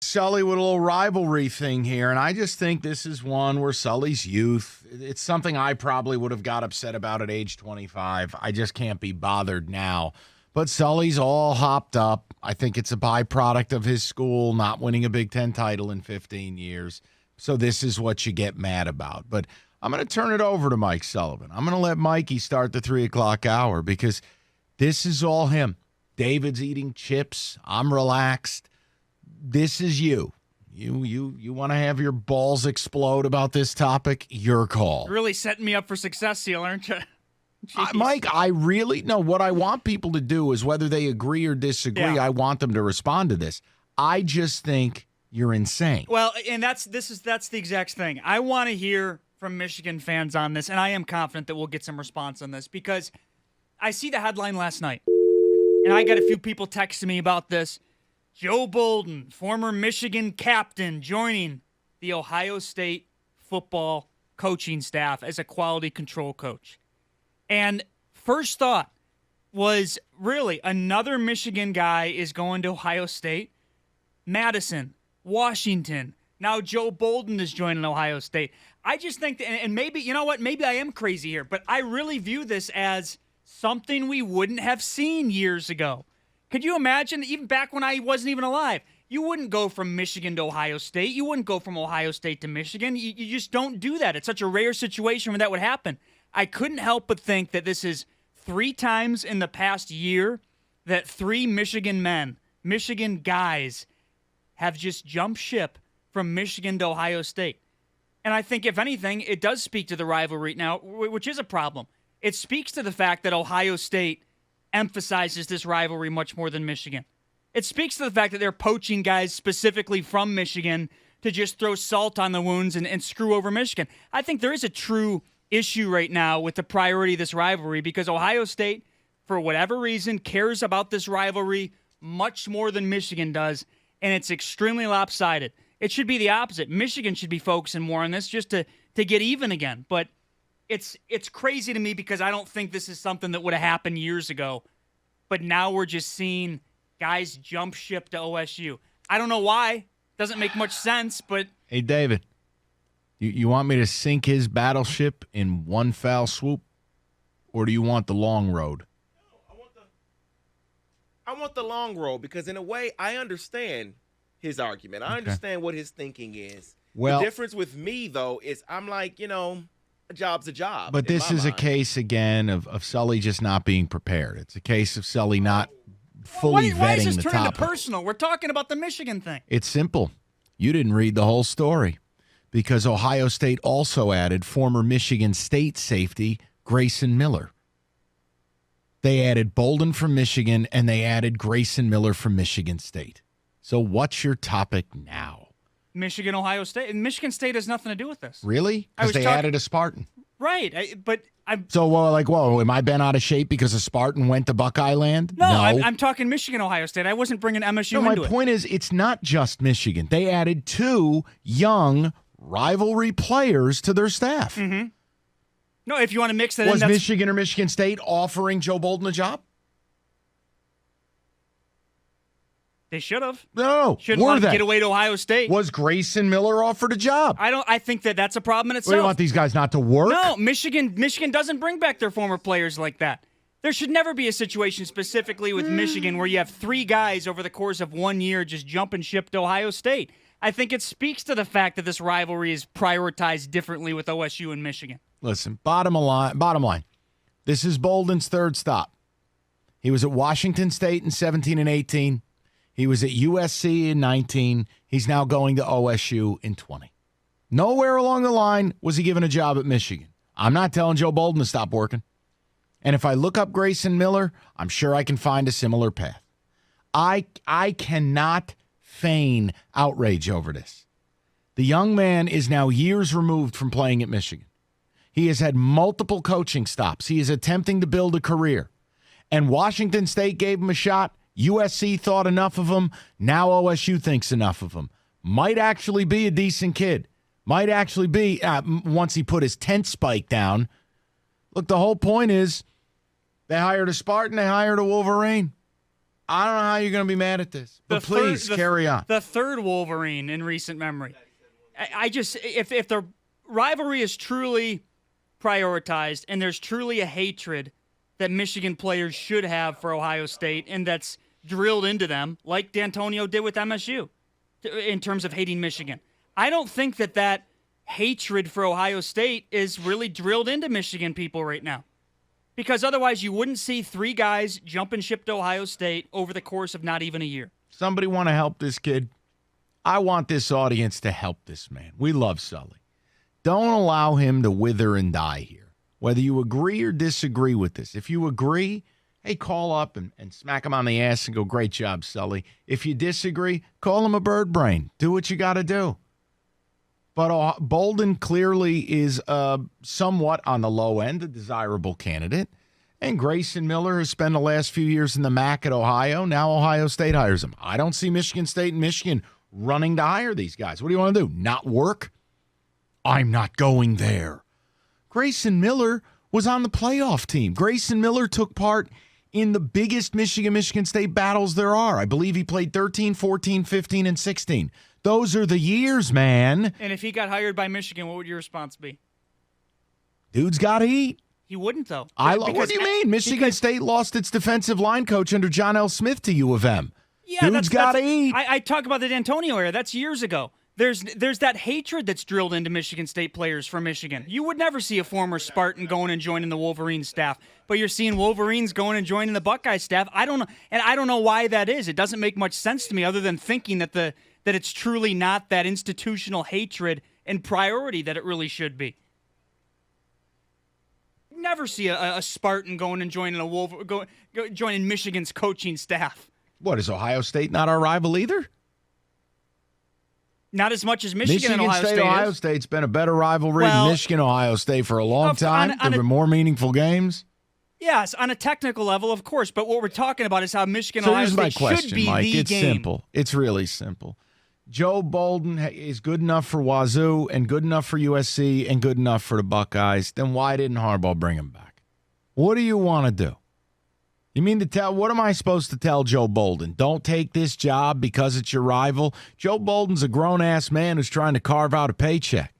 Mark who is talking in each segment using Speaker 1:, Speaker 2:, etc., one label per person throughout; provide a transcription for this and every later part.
Speaker 1: Sully with a little rivalry thing here, and I just think this is one where Sully's youth, it's something I probably would have got upset about at age 25. I just can't be bothered now. But Sully's all hopped up. I think it's a byproduct of his school not winning a Big Ten title in 15 years. So this is what you get mad about. But I'm going to turn it over to Mike Sullivan. I'm going to let Mikey start the 3 o'clock hour because this is all him. David's eating chips. I'm relaxed. This is you. You want to have your balls explode about this topic? Your call.
Speaker 2: You're really setting me up for success here, aren't you?
Speaker 1: Mike, I really know what I want people to do is whether they agree or disagree, I want them to respond to this. I just think you're insane.
Speaker 2: Well, and that's the exact thing. I want to hear from Michigan fans on this, and I am confident that we'll get some response on this because I see the headline last night, and I got a few people texting me about this. Joe Bolden, former Michigan captain, joining the Ohio State football coaching staff as a quality control coach. And first thought was, really, another Michigan guy is going to Ohio State? Madison, Washington, now Joe Bolden is joining Ohio State. I just think, and maybe, you know what, maybe I am crazy here, but I really view this as something we wouldn't have seen years ago. Could you imagine, even back when I wasn't even alive, you wouldn't go from Michigan to Ohio State. You wouldn't go from Ohio State to Michigan. You just don't do that. It's such a rare situation when that would happen. I couldn't help but think that this is 3 times in the past year that 3 Michigan men, Michigan guys, have just jumped ship from Michigan to Ohio State. And I think, if anything, it does speak to the rivalry now, which is a problem. It speaks to the fact that Ohio State emphasizes this rivalry much more than Michigan. It speaks to the fact that they're poaching guys specifically from Michigan to just throw salt on the wounds and screw over Michigan. I think there is a true issue right now with the priority of this rivalry because Ohio State, for whatever reason, cares about this rivalry much more than Michigan does, and it's extremely lopsided. It should be the opposite. Michigan should be focusing more on this just to get even again. But it's crazy to me because I don't think this is something that would have happened years ago. But now we're just seeing guys jump ship to OSU. I don't know why. Doesn't make much sense, but...
Speaker 1: Hey, David, you want me to sink his battleship in one foul swoop? Or do you want the long road?
Speaker 3: I want the long road because, in a way, I understand his argument. I understand what his thinking is.
Speaker 1: Well,
Speaker 3: the difference with me, though, is I'm like, a job's a job.
Speaker 1: But this is a case, again, of Sully just not being prepared. It's a case of Sully not fully vetting the topic.
Speaker 2: Why is this turning to personal? We're talking about the Michigan thing.
Speaker 1: It's simple. You didn't read the whole story because Ohio State also added former Michigan State safety Grayson Miller. They added Bolden from Michigan, and they added Grayson Miller from Michigan State. So what's your topic now?
Speaker 2: Michigan, Ohio State. And Michigan State has nothing to do with this.
Speaker 1: Really? Because they added a Spartan.
Speaker 2: Right.
Speaker 1: So, am I bent out of shape because a Spartan went to Buckeye Land?
Speaker 2: No. I'm talking Michigan, Ohio State. I wasn't bringing MSU into it.
Speaker 1: My point is, it's not just Michigan. They added 2 young rivalry players to their staff.
Speaker 2: Mm-hmm. No, if you want to mix that in,
Speaker 1: was Michigan or Michigan State offering Joe Bolden a job?
Speaker 2: They should have.
Speaker 1: No.
Speaker 2: Shouldn't let him get away to Ohio State.
Speaker 1: Was Grayson Miller offered a job?
Speaker 2: I think that's a problem in itself.
Speaker 1: You want these guys not to work?
Speaker 2: No, Michigan doesn't bring back their former players like that. There should never be a situation specifically with Michigan where you have 3 guys over the course of 1 year just jumping ship to Ohio State. I think it speaks to the fact that this rivalry is prioritized differently with OSU and Michigan.
Speaker 1: Listen, bottom line. This is Bolden's 3rd stop. He was at Washington State in 17 and 18. He was at USC in 19. He's now going to OSU in 20. Nowhere along the line was he given a job at Michigan. I'm not telling Joe Bolden to stop working. And if I look up Grayson Miller, I'm sure I can find a similar path. I cannot feign outrage over this. The young man is now years removed from playing at Michigan. He has had multiple coaching stops. He is attempting to build a career. And Washington State gave him a shot. USC thought enough of him. Now OSU thinks enough of him. Might actually be a decent kid. Might actually be, once he put his tent spike down. Look, the whole point is they hired a Spartan, they hired a Wolverine. I don't know how you're going to be mad at this, but please carry on.
Speaker 2: The third Wolverine in recent memory. I just, if the rivalry is truly prioritized and there's truly a hatred that Michigan players should have for Ohio State and that's drilled into them, like D'Antonio did with MSU in terms of hating Michigan, I don't think that hatred for Ohio State is really drilled into Michigan people right now. Because otherwise you wouldn't see 3 guys jumping ship to Ohio State over the course of not even a year.
Speaker 1: Somebody want to help this kid? I want this audience to help this man. We love Sully. Don't allow him to wither and die here. Whether you agree or disagree with this. If you agree, hey, call up and smack him on the ass and go, great job, Sully. If you disagree, call him a bird brain. Do what you got to do. But Bolden clearly is somewhat on the low end, a desirable candidate. And Grayson Miller has spent the last few years in the MAC at Ohio. Now Ohio State hires him. I don't see Michigan State and Michigan running to hire these guys. What do you want to do? Not work? I'm not going there. Grayson Miller was on the playoff team. Grayson Miller took part in the biggest Michigan State battles there are. I believe he played 13, 14, 15, and 16. Those are the years, man.
Speaker 2: And if he got hired by Michigan, what would your response be?
Speaker 1: Dude's got to eat.
Speaker 2: He wouldn't, though.
Speaker 1: What do you mean? Michigan State lost its defensive line coach under John L. Smith to U of M.
Speaker 2: Yeah,
Speaker 1: Dude's got to eat.
Speaker 2: I talk about the D'Antonio era. That's years ago. There's that hatred that's drilled into Michigan State players from Michigan. You would never see a former Spartan going and joining the Wolverines staff, but you're seeing Wolverines going and joining the Buckeye staff. I don't know why that is. It doesn't make much sense to me, other than thinking that it's truly not that institutional hatred and priority that it really should be. Never see a Spartan going and joining joining Michigan's coaching staff.
Speaker 1: What, is Ohio State not our rival either?
Speaker 2: Not as much as Michigan and Ohio State.
Speaker 1: Ohio State's been a better rivalry than Michigan-Ohio State for a long time. There have been more meaningful games.
Speaker 2: Yes, on a technical level, of course. But what we're talking about is how Michigan-Ohio State should be
Speaker 1: Mike.
Speaker 2: the game.
Speaker 1: It's simple. It's really simple. Joe Bolden is good enough for Wazoo and good enough for USC and good enough for the Buckeyes. Then why didn't Harbaugh bring him back? What do you want to do? You mean to tell, what am I supposed to tell Joe Bolden? Don't take this job because it's your rival? Joe Bolden's a grown-ass man who's trying to carve out a paycheck.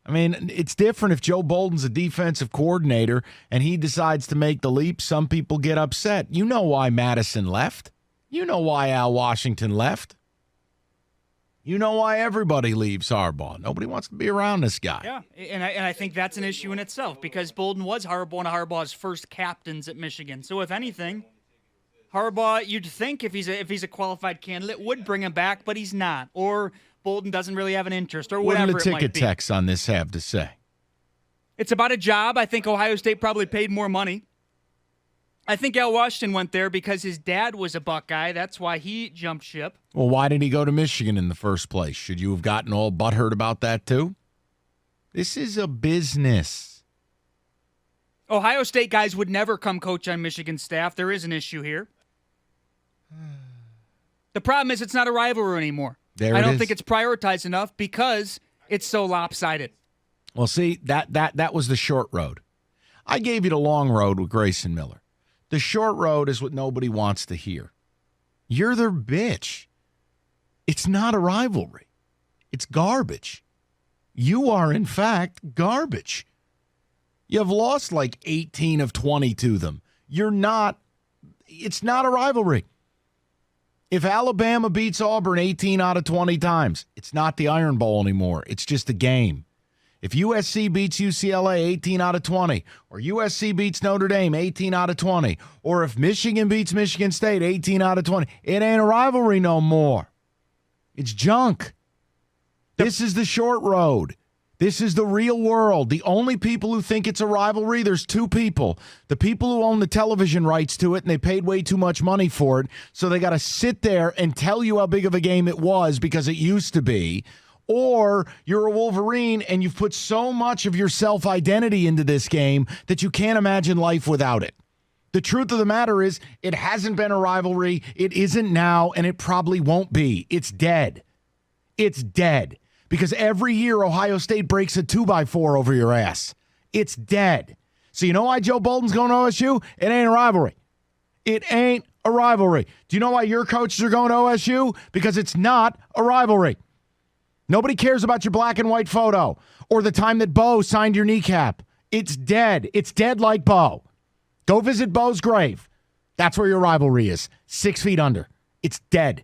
Speaker 1: I mean, it's different if Joe Bolden's a defensive coordinator and he decides to make the leap. Some people get upset. You know why Madison left. You know why Al Washington left. You know why everybody leaves Harbaugh. Nobody wants to be around this guy.
Speaker 2: Yeah, and I think that's an issue in itself because Bolden was one of Harbaugh's first captains at Michigan. So if anything, Harbaugh, you'd think if he's a qualified candidate, would bring him back, but he's not. Or Bolden doesn't really have an interest or whatever it might be.
Speaker 1: What do the ticket techs on this have to say?
Speaker 2: It's about a job. I think Ohio State probably paid more money. I think Al Washington went there because his dad was a Buckeye. That's why he jumped ship.
Speaker 1: Well, why did he go to Michigan in the first place? Should you have gotten all butthurt about that too? This is a business.
Speaker 2: Ohio State guys would never come coach on Michigan staff. There is an issue here. The problem is it's not a rivalry anymore. I don't think it's prioritized enough because it's so lopsided.
Speaker 1: Well, see, that was the short road. I gave you the long road with Grayson Miller. The short road is what nobody wants to hear. You're their bitch. It's not a rivalry. It's garbage. You are, in fact, garbage. You have lost like 18 of 20 to them. It's not a rivalry. If Alabama beats Auburn 18 out of 20 times, it's not the Iron Bowl anymore. It's just a game. If USC beats UCLA 18 out of 20, or USC beats Notre Dame 18 out of 20, or if Michigan beats Michigan State 18 out of 20, it ain't a rivalry no more. It's junk. This is the short road. This is the real world. The only people who think it's a rivalry, there's two people. The people who own the television rights to it, and they paid way too much money for it, so they got to sit there and tell you how big of a game it was because it used to be. Or you're a Wolverine and you've put so much of your self-identity into this game that you can't imagine life without it. The truth of the matter is it hasn't been a rivalry, it isn't now, and it probably won't be. It's dead. It's dead. Because every year Ohio State breaks a 2x4 over your ass. It's dead. So you know why Joe Bolden's going to OSU? It ain't a rivalry. It ain't a rivalry. Do you know why your coaches are going to OSU? Because it's not a rivalry. Nobody cares about your black and white photo or the time that Bo signed your kneecap. It's dead. It's dead like Bo. Go visit Bo's grave. That's where your rivalry is. 6 feet under. It's dead.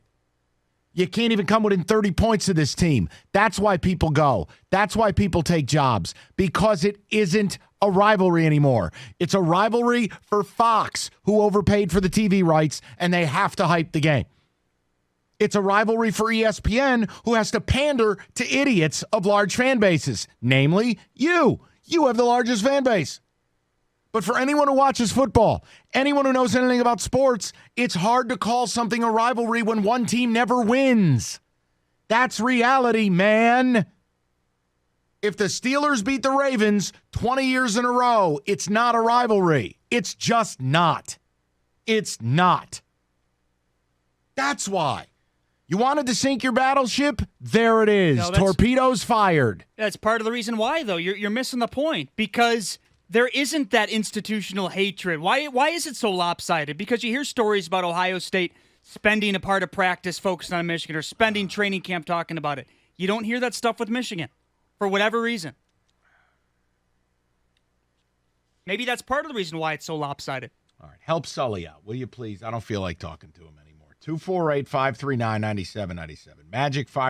Speaker 1: You can't even come within 30 points of this team. That's why people go. That's why people take jobs. Because it isn't a rivalry anymore. It's a rivalry for Fox, who overpaid for the TV rights, and they have to hype the game. It's a rivalry for ESPN, who has to pander to idiots of large fan bases. Namely, you. You have the largest fan base. But for anyone who watches football, anyone who knows anything about sports, it's hard to call something a rivalry when one team never wins. That's reality, man. If the Steelers beat the Ravens 20 years in a row, it's not a rivalry. It's just not. It's not. That's why. You wanted to sink your battleship? There it is. No, torpedoes fired.
Speaker 2: That's part of the reason why, though. You're missing the point, because there isn't that institutional hatred. Why is it so lopsided? Because you hear stories about Ohio State spending a part of practice focused on Michigan, or spending training camp talking about it. You don't hear that stuff with Michigan for whatever reason. Maybe that's part of the reason why it's so lopsided.
Speaker 1: All right. Help Sully out, will you please? I don't feel like talking to him anymore. 248-539-9797. Magic 5.